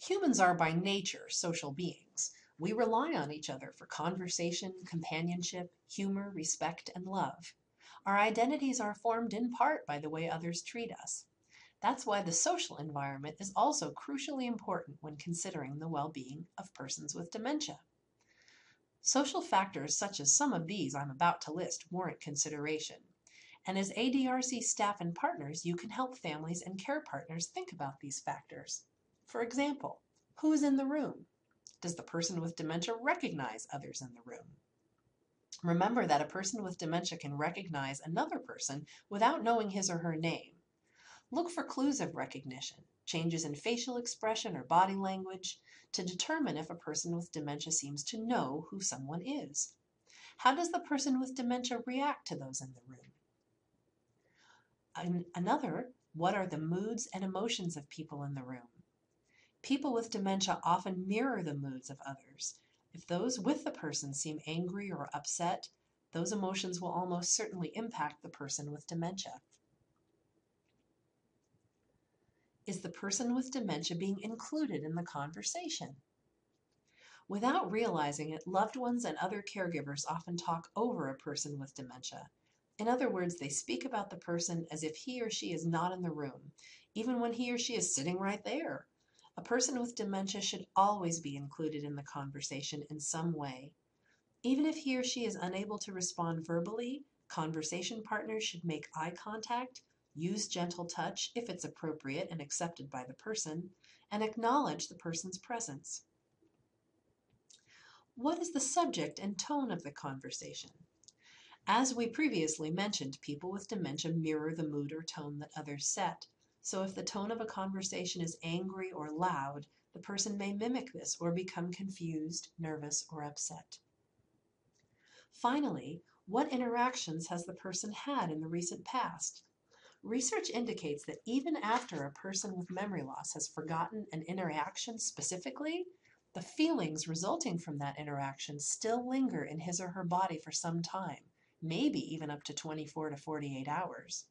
Humans are by nature social beings. We rely on each other for conversation, companionship, humor, respect, and love. Our identities are formed in part by the way others treat us. That's why the social environment is also crucially important when considering the well-being of persons with dementia. Social factors such as some of these I'm about to list warrant consideration. And as ADRC staff and partners, you can help families and care partners think about these factors. For example, who is in the room? Does the person with dementia recognize others in the room? Remember that a person with dementia can recognize another person without knowing his or her name. Look for clues of recognition, changes in facial expression or body language, to determine if a person with dementia seems to know who someone is. How does the person with dementia react to those in the room? Another, what are the moods and emotions of people in the room? People with dementia often mirror the moods of others. If those with the person seem angry or upset, those emotions will almost certainly impact the person with dementia. Is the person with dementia being included in the conversation? Without realizing it, loved ones and other caregivers often talk over a person with dementia. In other words, they speak about the person as if he or she is not in the room, even when he or she is sitting right there. A person with dementia should always be included in the conversation in some way. Even if he or she is unable to respond verbally, conversation partners should make eye contact, use gentle touch if it's appropriate and accepted by the person, and acknowledge the person's presence. What is the subject and tone of the conversation? As we previously mentioned, people with dementia mirror the mood or tone that others set. So if the tone of a conversation is angry or loud, the person may mimic this or become confused, nervous, or upset. Finally, what interactions has the person had in the recent past? Research indicates that even after a person with memory loss has forgotten an interaction specifically, the feelings resulting from that interaction still linger in his or her body for some time, maybe even up to 24 to 48 hours.